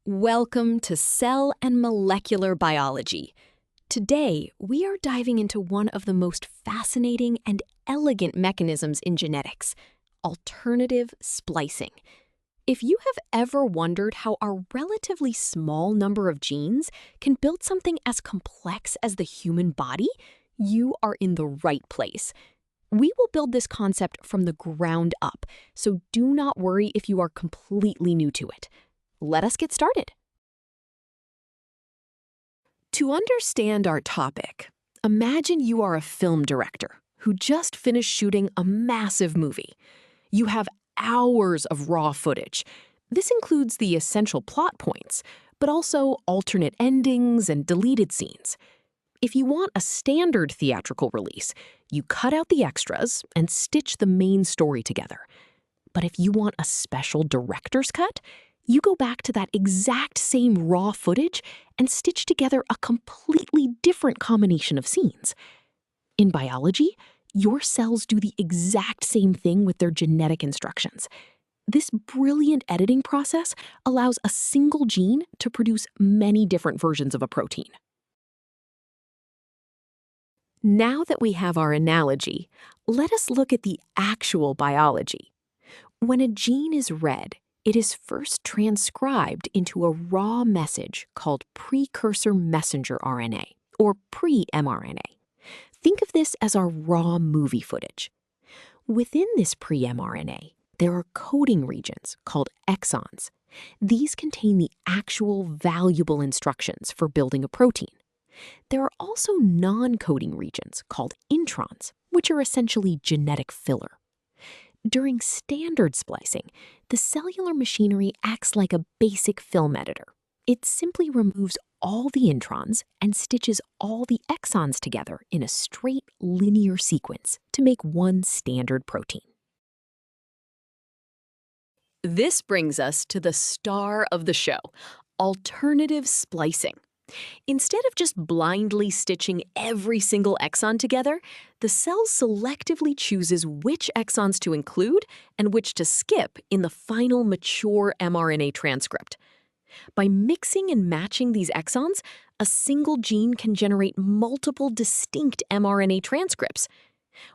Welcome to Cell and Molecular Biology. Today, we are diving into one of the most fascinating and elegant mechanisms in genetics, alternative splicing. If you have ever wondered how a relatively small number of genes can build something as complex as the human body, you are in the right place. We will build this concept from the ground up, so do not worry if you are completely new to it. Let us get started. To understand our topic, imagine you are a film director who just finished shooting a massive movie. You have hours of raw footage. This includes the essential plot points, but also alternate endings and deleted scenes. If you want a standard theatrical release, you cut out the extras and stitch the main story together. But if you want a special director's cut, you go back to that exact same raw footage and stitch together a completely different combination of scenes. In biology, your cells do the exact same thing with their genetic instructions. This brilliant editing process allows a single gene to produce many different versions of a protein. Now that we have our analogy, let us look at the actual biology. When a gene is read, it is first transcribed into a raw message called precursor messenger RNA, or pre-mRNA. Think of this as our raw movie footage. Within this pre-mRNA, there are coding regions called exons. These contain the actual valuable instructions for building a protein. There are also non-coding regions called introns, which are essentially genetic filler. During standard splicing, the cellular machinery acts like a basic film editor. It simply removes all the introns and stitches all the exons together in a straight linear sequence to make one standard protein. This brings us to the star of the show, alternative splicing. Instead of just blindly stitching every single exon together, the cell selectively chooses which exons to include and which to skip in the final mature mRNA transcript. By mixing and matching these exons, a single gene can generate multiple distinct mRNA transcripts.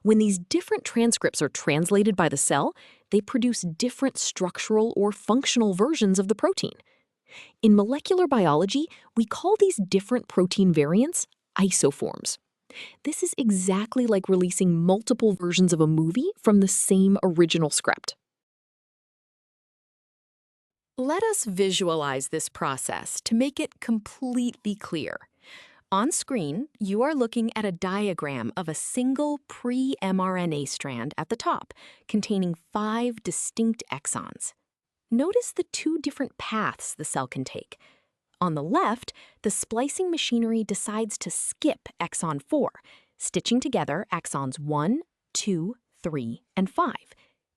When these different transcripts are translated by the cell, they produce different structural or functional versions of the protein. In molecular biology, we call these different protein variants isoforms. This is exactly like releasing multiple versions of a movie from the same original script. Let us visualize this process to make it completely clear. On screen, you are looking at a diagram of a single pre-mRNA strand at the top, containing 5 distinct exons. Notice the 2 different paths the cell can take. On the left, the splicing machinery decides to skip exon 4, stitching together exons 1, 2, 3, and 5.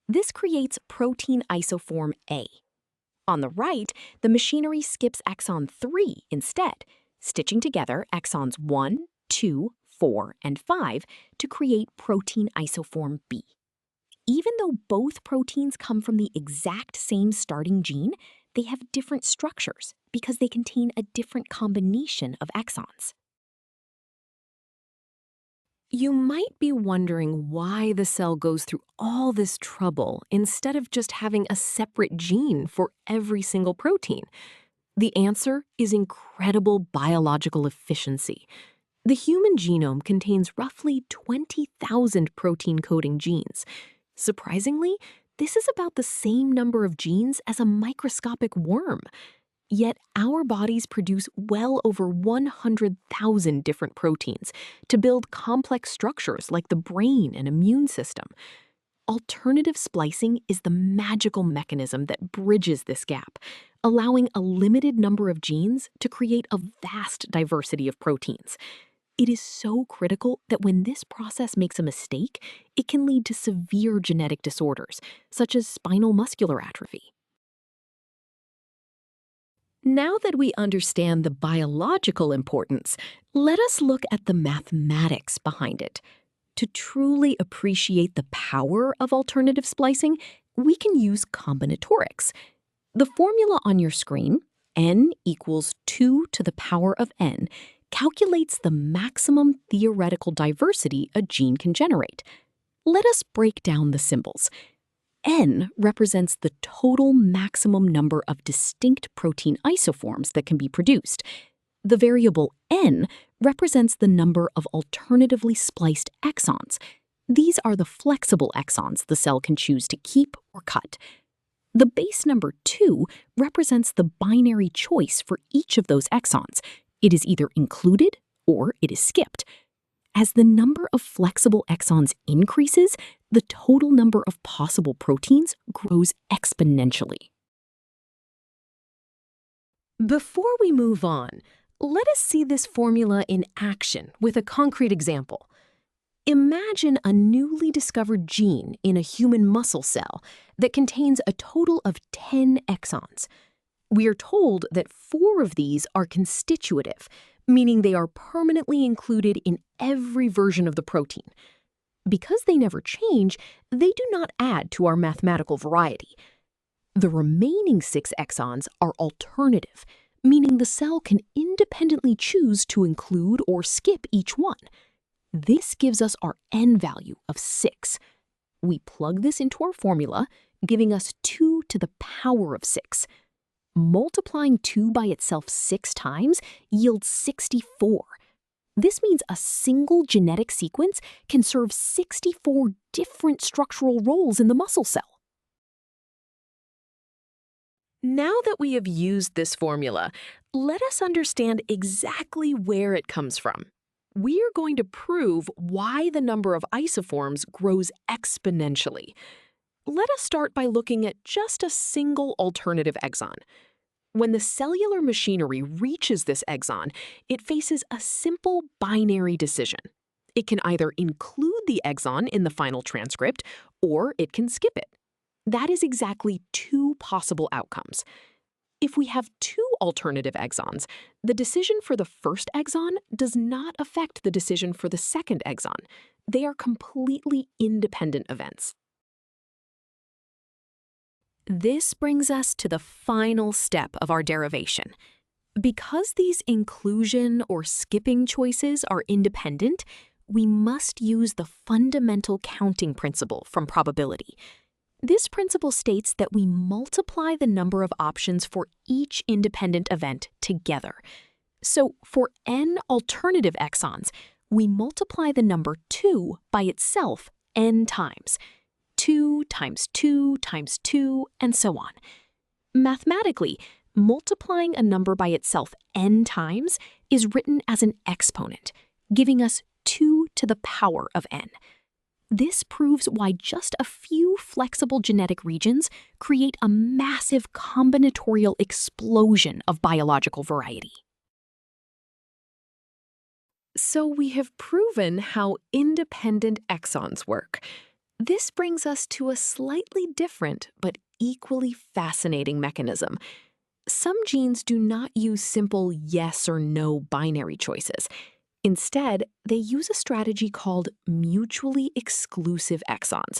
This creates protein isoform A. On the right, the machinery skips exon 3 instead, stitching together exons 1, 2, 4, and 5 to create protein isoform B. Even though both proteins come from the exact same starting gene, they have different structures because they contain a different combination of exons. You might be wondering why the cell goes through all this trouble instead of just having a separate gene for every single protein. The answer is incredible biological efficiency. The human genome contains roughly 20,000 protein-coding genes. Surprisingly, this is about the same number of genes as a microscopic worm. Yet our bodies produce well over 100,000 different proteins to build complex structures like the brain and immune system. Alternative splicing is the magical mechanism that bridges this gap, allowing a limited number of genes to create a vast diversity of proteins. It is so critical that when this process makes a mistake, it can lead to severe genetic disorders, such as spinal muscular atrophy. Now that we understand the biological importance, let us look at the mathematics behind it. To truly appreciate the power of alternative splicing, we can use combinatorics. The formula on your screen, n equals 2 to the power of n calculates the maximum theoretical diversity a gene can generate. Let us break down the symbols. N represents the total maximum number of distinct protein isoforms that can be produced. The variable n represents the number of alternatively spliced exons. These are the flexible exons the cell can choose to keep or cut. The base number 2 represents the binary choice for each of those exons. It is either included or it is skipped. As the number of flexible exons increases, the total number of possible proteins grows exponentially. Before we move on, let us see this formula in action with a concrete example. Imagine a newly discovered gene in a human muscle cell that contains a total of 10 exons. We are told that 4 of these are constitutive, meaning they are permanently included in every version of the protein. Because they never change, they do not add to our mathematical variety. The remaining 6 exons are alternative, meaning the cell can independently choose to include or skip each one. This gives us our n value of 6. We plug this into our formula, giving us 2 to the power of 6. Multiplying 2 by itself 6 times yields 64. This means a single genetic sequence can serve 64 different structural roles in the muscle cell. Now that we have used this formula, let us understand exactly where it comes from. We are going to prove why the number of isoforms grows exponentially. Let us start by looking at just a single alternative exon. When the cellular machinery reaches this exon, it faces a simple binary decision. It can either include the exon in the final transcript, or it can skip it. That is exactly 2 possible outcomes. If we have 2 alternative exons, the decision for the first exon does not affect the decision for the second exon. They are completely independent events. This brings us to the final step of our derivation. Because these inclusion or skipping choices are independent, we must use the fundamental counting principle from probability. This principle states that we multiply the number of options for each independent event together. So for n alternative exons, we multiply the number 2 by itself n times. 2 times 2 times 2, and so on. Mathematically, multiplying a number by itself n times is written as an exponent, giving us 2 to the power of n. This proves why just a few flexible genetic regions create a massive combinatorial explosion of biological variety. So we have proven how independent exons work. This brings us to a slightly different but equally fascinating mechanism. Some genes do not use simple yes or no binary choices. Instead, they use a strategy called mutually exclusive exons.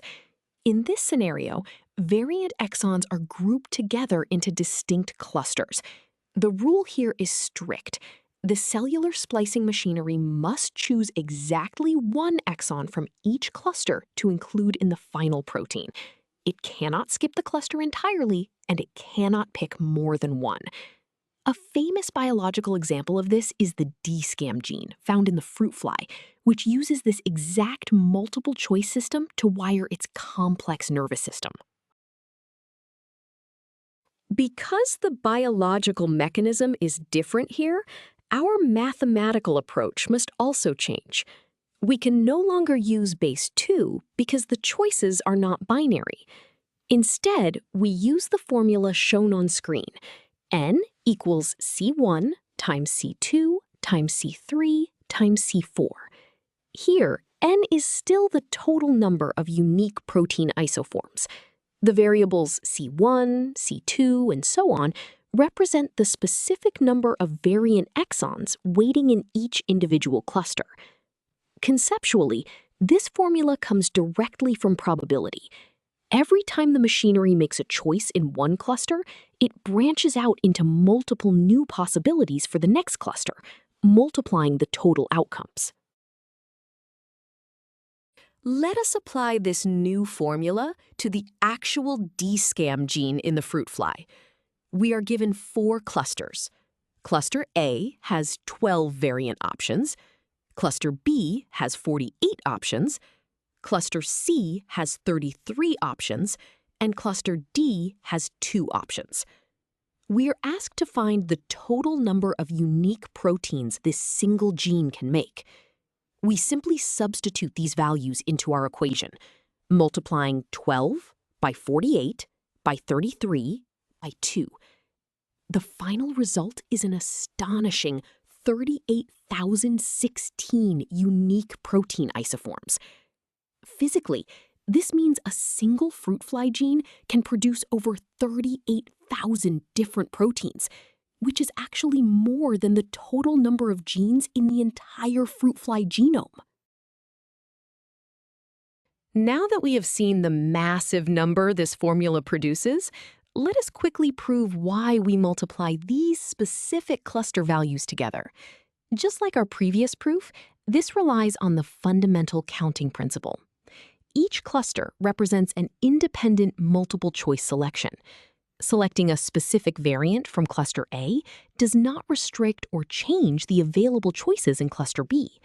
In this scenario, variant exons are grouped together into distinct clusters. The rule here is strict. The cellular splicing machinery must choose exactly one exon from each cluster to include in the final protein. It cannot skip the cluster entirely, and it cannot pick more than one. A famous biological example of this is the DSCAM gene found in the fruit fly, which uses this exact multiple choice system to wire its complex nervous system. Because the biological mechanism is different here, our mathematical approach must also change. We can no longer use base 2 because the choices are not binary. Instead, we use the formula shown on screen. N equals C1 times C2 times C3 times C4. Here, N is still the total number of unique protein isoforms. The variables C1, C2, and so on represent the specific number of variant exons waiting in each individual cluster. Conceptually, this formula comes directly from probability. Every time the machinery makes a choice in one cluster, it branches out into multiple new possibilities for the next cluster, multiplying the total outcomes. Let us apply this new formula to the actual DSCAM gene in the fruit fly. We are given 4 clusters. Cluster A has 12 variant options. Cluster B has 48 options. Cluster C has 33 options. And cluster D has 2 options. We are asked to find the total number of unique proteins this single gene can make. We simply substitute these values into our equation, multiplying 12 by 48 by 33 by 2. The final result is an astonishing 38,016 unique protein isoforms. Physically, this means a single fruit fly gene can produce over 38,000 different proteins, which is actually more than the total number of genes in the entire fruit fly genome. Now that we have seen the massive number this formula produces, let us quickly prove why we multiply these specific cluster values together. Just like our previous proof, this relies on the fundamental counting principle. Each cluster represents an independent multiple-choice selection. Selecting a specific variant from cluster A does not restrict or change the available choices in cluster B.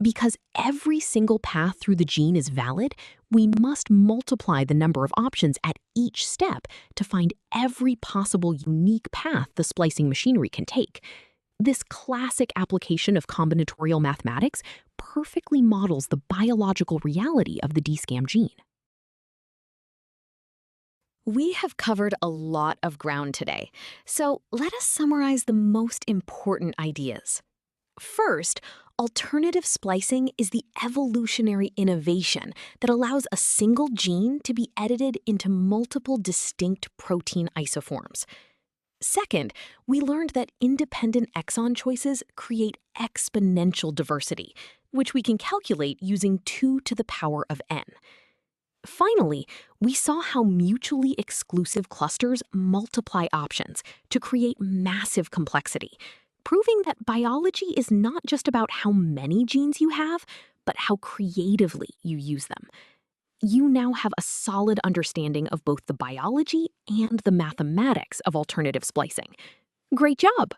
Because every single path through the gene is valid, we must multiply the number of options at each step to find every possible unique path the splicing machinery can take. This classic application of combinatorial mathematics perfectly models the biological reality of the DSCAM gene. We have covered a lot of ground today, so let us summarize the most important ideas. First, alternative splicing is the evolutionary innovation that allows a single gene to be edited into multiple distinct protein isoforms. Second, we learned that independent exon choices create exponential diversity, which we can calculate using 2 to the power of n. Finally, we saw how mutually exclusive clusters multiply options to create massive complexity, proving that biology is not just about how many genes you have, but how creatively you use them. You now have a solid understanding of both the biology and the mathematics of alternative splicing. Great job!